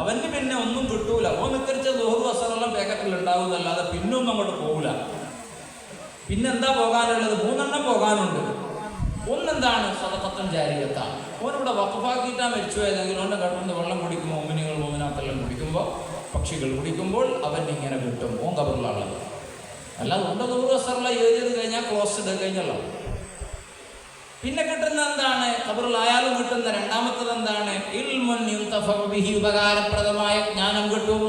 അവന് പിന്നെ ഒന്നും കിട്ടൂല. ഓൻ നിക്കരിച്ച ദുഹർ വസ്ത്രം പാക്കറ്റിൽ ഉണ്ടാവുന്നല്ലാതെ പിന്നൊന്നും അങ്ങോട്ട് പോകൂല. പിന്നെന്താ പോകാനുള്ളത്? 3 എണ്ണം പോകാനുണ്ട്. ഒന്നെന്താണ്? സദഖത്തുൻ ജാരിയത്താണ്. ഓനിവിടെ വഖഫാക്കിയിട്ടാ മരിച്ചു പോയതെങ്കിൽ ഓൻ്റെ കട്ടുന്ന വെള്ളം കുടിക്കുമ്പോൾ മോമിനാത്തെല്ലാം കുടിക്കുമ്പോൾ, പക്ഷികൾ കുടിക്കുമ്പോൾ അവൻ ഇങ്ങനെ കിട്ടും. ഓൻ ഖബറിലുള്ളത്. അല്ലാതെ ഉണ്ട് 100 വസ്ത്രം എഴുതിയത് കഴിഞ്ഞാൽ ക്ലോസ് ഇട്ട് കഴിഞ്ഞല്ലോ. പിന്നെ കിട്ടുന്ന എന്താണ്? ഖബറിലായാലും കിട്ടുന്ന രണ്ടാമത്തത് എന്താണ്? ഇൽമുൻ യുൻതഫഉ ബിഹി, ഉപകാരപ്രദമായ ജ്ഞാനം കിട്ടും.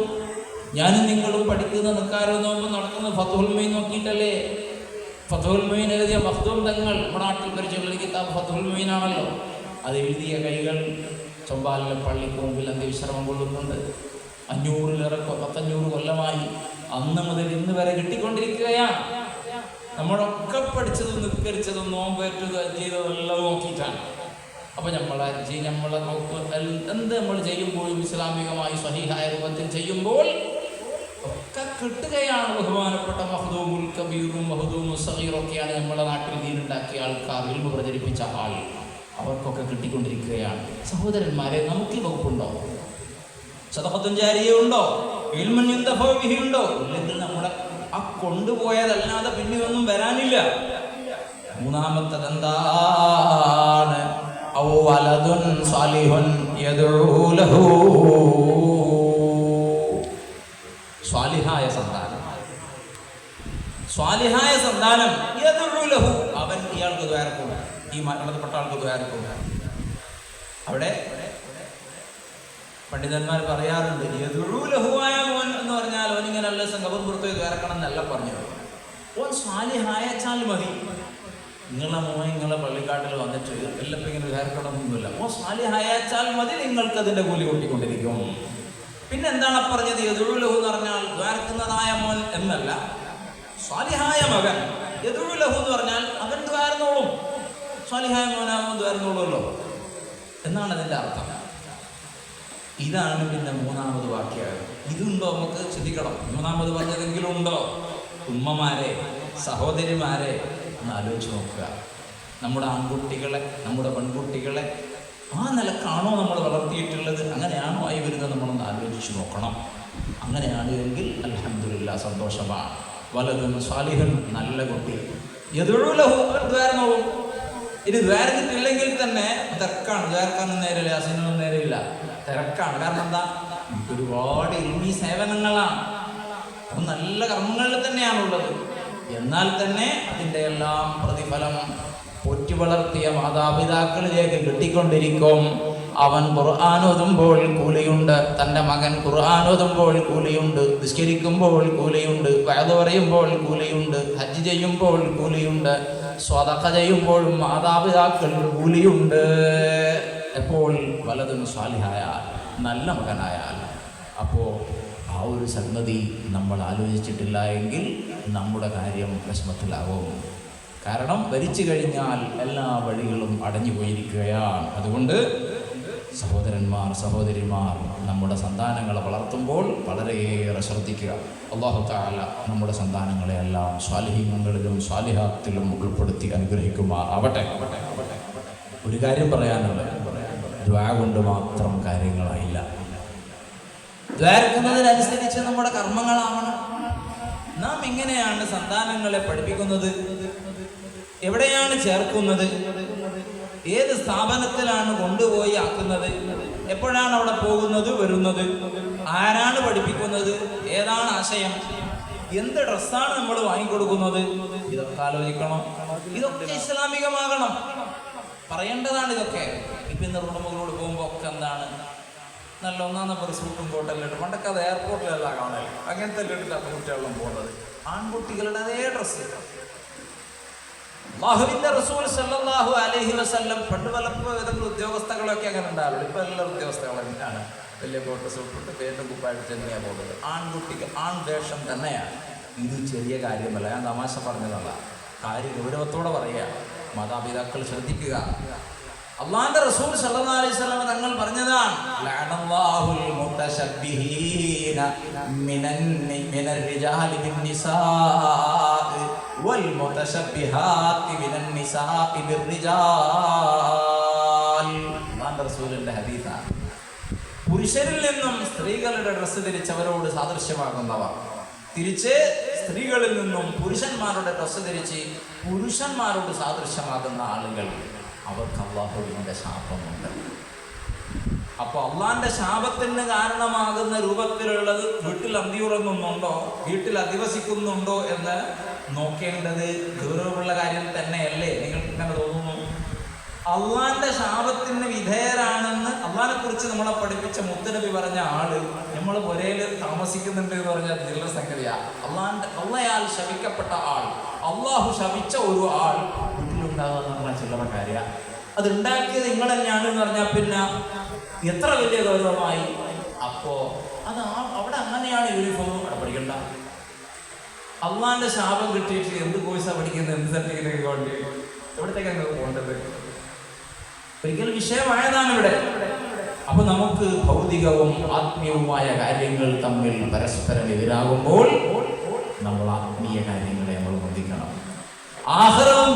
ഞാനും നിങ്ങളും പഠിക്കുന്ന നിക്കാരും നോമ്പ് നടത്തുന്ന ഫത്ഹുൽ മൊയ്ൻ നോക്കിയിട്ടല്ലേ? ഫത്ഹുൽ മൊയ്ൻ എഴുതിയ മഖ്ദൂം തങ്ങൾ നമ്മുടെ നാട്ടിൽ പരിചയമുള്ള കിതാബ് ഫത്ഹുൽ മൊയ്ൻ ആണല്ലോ. അത് എഴുതിയ കൈകൾ ചൊവ്വാലിലെ പള്ളിക്ക് മുമ്പിൽ അന്ത്യവിശ്രമം കൊള്ളുന്നുണ്ട്. 500 കൊല്ലമായി. അന്ന് മുതൽ ഇന്ന് വരെ കിട്ടിക്കൊണ്ടിരിക്കുകയാണ്. നമ്മളൊക്കെ പഠിച്ചതും നിസ്കരിച്ചതും നോമ്പേറ്റതും ചെയ്തതെല്ലാം നോക്കിയിട്ടാണ്. അപ്പം നമ്മളെ എന്ത് നമ്മൾ ചെയ്യുമ്പോഴും ഇസ്ലാമികമായി സ്വഹീഹായ രൂപത്തിൽ ചെയ്യുമ്പോൾ ഒക്കെ കിട്ടുകയാണ്. ബഹുമാനപ്പെട്ട മഹ്ദൂമുൽ കബീറും മഹ്ദൂമുൽ സഗീറൊക്കെയാണ് നമ്മുടെ നാട്ടിൽ ദീനുണ്ടാക്കിയ ആൾക്കാർ, ഇൽമു പ്രചരിപ്പിച്ച ആൾ. അവർക്കൊക്കെ കിട്ടിക്കൊണ്ടിരിക്കുകയാണ്. സഹോദരന്മാരെ, നമുക്ക് വകുപ്പുണ്ടോ? സദഖത്തുൻ ജാരിയ ഉണ്ടോ? ഇൽമുൻ യുൻതഫഉ ബിഹി ഉണ്ടോ? ഇല്ലെങ്കിൽ നമ്മുടെ ആ കൊണ്ടുപോയതല്ലാതെ പിന്നെ ഒന്നും വരാനില്ല. മൂന്നാമത്തത് എന്താണ്? ഔ വലദുൻ സാലിഹുൻ യദ്ഉ ലഹു, സ്വാലിഹായ സന്താനം. സ്വാലിഹായ സന്താനം യദ്ഉ ലഹു, അവൻ ഇയാൾക്ക് ദ്വാരക്കും, ഈ മരണപ്പെട്ട ആൾക്ക് ദ്വാരക്കും. അവിടെ പണ്ഡിതന്മാർ പറയാറുണ്ട്, യദ്ഉ ലഹുവായ മോൻ എന്ന് പറഞ്ഞാൽ ഓനിങ്ങനെ അല്ല സംഘം പുറത്ത് ദ്വാരക്കണം എന്നല്ല പറഞ്ഞത്. ഓൻ സ്വാലിഹായച്ചാൽ മതി. നിങ്ങളെ മോൻ നിങ്ങളെ പള്ളിക്കാട്ടിൽ വന്നിട്ട് എല്ലാം ഇങ്ങനെ ദ്വാരക്കണമെന്നൊന്നുമില്ല. ഓൻ സ്വാലിഹായച്ചാൽ മതി, നിങ്ങൾക്ക് അതിൻ്റെ കൂലി കൊട്ടിക്കൊണ്ടിരിക്കും. പിന്നെ എന്താണ് പറഞ്ഞത്? യദ്ഉ ലഹു എന്ന് പറഞ്ഞാൽ ദ്വാരക്കുന്നതായ മോൻ എന്നല്ല, സ്വാലിഹായ മകൻ. യദ്ഉ ലഹു എന്ന് പറഞ്ഞാൽ അവൻ ദ്വാരന്നോളും, സ്വാലിഹായ മോനാകുമ്പോൾ ദ്വാരന്നോളുമല്ലോ എന്നാണ് അതിൻ്റെ അർത്ഥം. ഇതാണ് പിന്നെ മൂന്നാമത് വാക്യം. ഇതുണ്ടോ? നമുക്ക് ചിന്തിക്കണം. മൂന്നാമത് പറഞ്ഞതെങ്കിലും ഉണ്ടോ? ഉമ്മമാരെ, സഹോദരിമാരെ ഒന്ന് ആലോചിച്ച് നോക്കുക. നമ്മുടെ ആൺകുട്ടികളെ, നമ്മുടെ പെൺകുട്ടികളെ ആ നിലക്കാണോ നമ്മൾ വളർത്തിയിട്ടുള്ളത്? അങ്ങനെയാണോ ആയി വരുന്നത്? നമ്മളൊന്ന് ആലോചിച്ച് നോക്കണം. അങ്ങനെയാണ് എങ്കിൽ അൽഹംദുലില്ലാഹ്, സന്തോഷമാണ്. വലദുൻ സാലിഹുൻ, നല്ല കുട്ടി. യദ്ഉ ലഹു, ദ്വാരന്നോളും. ഇനി ദ്വാരത്തിട്ടില്ലെങ്കിൽ തന്നെ തിരക്കാണ്. ദ്വാരക്കാനൊന്നും നേരില്ല, അസിനൊന്നും നേരില്ല, തിരക്കാണ്. കാരണം എന്താ? ഒരുപാട് ഇൽമി സേവനങ്ങളാണ്, നല്ല കർമ്മങ്ങളിൽ തന്നെയാണുള്ളത്. എന്നാൽ തന്നെ അതിൻ്റെ എല്ലാം പ്രതിഫലം പോറ്റി വളർത്തിയ മാതാപിതാക്കളിലേക്ക് കിട്ടിക്കൊണ്ടിരിക്കും. അവൻ ഖുർആൻ ഓതുമ്പോൾ കൂലിയുണ്ട്, തൻ്റെ മകൻ ഖുർആൻ ഓതുമ്പോൾ കൂലിയുണ്ട്, നിസ്കരിക്കുമ്പോൾ കൂലിയുണ്ട്, വഅദ് പറയുമ്പോൾ കൂലിയുണ്ട്, ഹജ്ജ് ചെയ്യുമ്പോൾ കൂലിയുണ്ട്, സ്വതഖ ചെയ്യുമ്പോഴും മാതാപിതാക്കളുടെ കൂലിയുണ്ട്. എപ്പോൾ? വലതുൻ സ്വാലിഹായാൽ, നല്ല മകനായാൽ. അപ്പോൾ ആ ഒരു സംഗതി നമ്മൾ ആലോചിച്ചിട്ടില്ല എങ്കിൽ നമ്മുടെ കാര്യം വിഷമത്തിലാവും. കാരണം ഭരിച്ചു കഴിഞ്ഞാൽ എല്ലാ വഴികളും അടഞ്ഞു പോയിരിക്കുകയാണ്. അതുകൊണ്ട് സഹോദരന്മാർ, സഹോദരിമാർ, നമ്മുടെ സന്താനങ്ങളെ വളർത്തുമ്പോൾ വളരെയേറെ ശ്രദ്ധിക്കുക. അല്ലാഹു തആല നമ്മുടെ സന്താനങ്ങളെ എല്ലാം സ്വാലിഹീങ്ങളിലും സ്വാലിഹാത്തിലും ഉൾപ്പെടുത്തി അനുഗ്രഹിക്കുമാറാവട്ടെ. ഒരു കാര്യം പറയാനുള്ളത്, ദുആ കൊണ്ട് മാത്രം കാര്യങ്ങളായില്ല. ദ്വാരക്കുന്നതിനനുസരിച്ച് നമ്മുടെ കർമ്മങ്ങളാവണം. നാം എങ്ങനെയാണ് സന്താനങ്ങളെ പഠിപ്പിക്കുന്നത്? എവിടെയാണ് ചേർക്കുന്നത്? ഏത് സ്ഥാപനത്തിലാണ് കൊണ്ടുപോയി ആക്കുന്നത്? എപ്പോഴാണ് അവിടെ പോകുന്നത് വരുന്നത്? ആരാണ് പഠിപ്പിക്കുന്നത്? ഏതാണ് ആശയം? എന്ത് ഡ്രസ്സാണ് നമ്മൾ വാങ്ങിക്കൊടുക്കുന്നത്? ഇതൊക്കെ ആലോചിക്കണം. ഇതൊക്കെ ഇസ്ലാമികമാകണം. പറയേണ്ടതാണ് ഇതൊക്കെ. ഇപ്പം ഇന്ന് റൂമുകളോട് പോകുമ്പോൾ ഒക്കെ എന്താണ്, നല്ല 1-ാം നമ്പർ സൂട്ടും കോട്ടെല്ലാം ഇട്ട്, പണ്ടൊക്കെ അത് എയർപോർട്ടിലെല്ലാം കാണാൻ അങ്ങനത്തെ ഇട്ടിട്ടാണ് കുട്ടികളെല്ലാം പോകുന്നത്. ആൺകുട്ടികളുടെ അതേ ഡ്രസ്സ്. അല്ലാഹുവിന്റെ റസൂൽ സല്ലല്ലാഹു അലൈഹി വസല്ലം പണ്ട് പലപ്പോൾ ഏതെങ്കിലും ഉദ്യോഗസ്ഥകളൊക്കെ അങ്ങനെ ഉണ്ടാവുള്ളൂ. ഇപ്പം എല്ലാ ഉദ്യോഗസ്ഥകളാണ് വലിയ കോട്ട് സൂട്ടിട്ട് പേരിൻ്റെ കുപ്പായിട്ട് തന്നെയാണ് പോകുന്നത്. ആൺകുട്ടിക്ക് ആൺവേഷം തന്നെയാണ്. ഇത് ചെറിയ കാര്യമല്ല, ഞാൻ തമാശ പറഞ്ഞതല്ല, കാര്യം ഗൗരവത്തോടെ പറയുക. മാതാപിതാക്കൾ ശ്രദ്ധിക്കുക. അല്ലാഹുവിന്റെ റസൂൽ സല്ലല്ലാഹു അലൈഹി വസല്ലം തങ്ങൾ പറഞ്ഞതാണ്, ലഅനല്ലാഹുൽ മുതശബ്ബിഹീന മിനർ റിജാലി ബിന്നിസാഇ വൽ മുതശബ്ബിഹാത്തി മിനൻ നിസാഇ ബിർറിജാൽ. അല്ലാഹുവിന്റെ റസൂലിന്റെ ഹദീസാണ്. പുരുഷരിൽ നിന്നും സ്ത്രീകളുടെ ഡ്രസ്സ് ധരിച്ചവരോട് സാദൃശ്യമാകുന്നവർ, തിരിച്ച് സ്ത്രീകളിൽ നിന്നും പുരുഷന്മാരുടെ ഡ്രസ്സ് ധരിച്ച് പുരുഷന്മാരോട് സാദൃശ്യമാകുന്ന ആളുകൾ, അവർക്ക് അള്ളാഹുവിന്റെ ശാപമുണ്ട്. അപ്പൊ അള്ളാന്റെ ശാപത്തിന് കാരണമാകുന്ന രൂപത്തിലുള്ളത് വീട്ടിൽ അന്തിയുറങ്ങുന്നുണ്ടോ, വീട്ടിൽ അധിവസിക്കുന്നുണ്ടോ എന്ന് നോക്കേണ്ടത് ഗൗരവമുള്ള കാര്യം തന്നെയല്ലേ? നിങ്ങൾക്ക് ഇങ്ങനെ തോന്നുന്നു? അള്ളാന്റെ ശാപത്തിന് വിധേയരാണെന്ന് അള്ളാഹിനെ കുറിച്ച് നമ്മളെ പഠിപ്പിച്ച മുത്തുനബി പറഞ്ഞ ആള് നമ്മൾ ഒരേല് താമസിക്കുന്നുണ്ട് എന്ന് പറഞ്ഞാൽ നല്ല സംഗതിയാ. അള്ളയാൽ ശപിക്കപ്പെട്ട ആൾ, അള്ളാഹു ശപിച്ച ഒരു ആൾ വീട്ടിലുണ്ടാകുക എന്ന് പറഞ്ഞാൽ ചില്ലറ കാര്യ. അത് ഉണ്ടാക്കിയത് നിങ്ങൾ തന്നെയാണ് എന്ന് പറഞ്ഞാൽ പിന്നെ എത്ര വലിയ ഗൗരവമായി. അപ്പോ അത് അവിടെ അങ്ങനെയാണ് യൂണിഫോം അവിടെ പഠിക്കണ്ട. അള്ളാന്റെ ശാപം കിട്ടിയിട്ട് എന്ത് കോഴ്സാ പഠിക്കുന്നത്, എന്ത് സർട്ടിഫിക്കറ്റ് കൊണ്ട് എവിടത്തേക്കാണ് പോകേണ്ടത്? ഒരിക്കലും വിഷയമായതാണ് ഇവിടെ. അപ്പൊ നമുക്ക് ഭൗതികവും ആത്മീയവുമായ കാര്യങ്ങൾ തമ്മിൽ പരസ്പരം എതിരാകുമ്പോൾ നമ്മൾ ആത്മീയ കാര്യങ്ങളെ നമ്മൾ ബന്ധിക്കണം. ആഖിറവും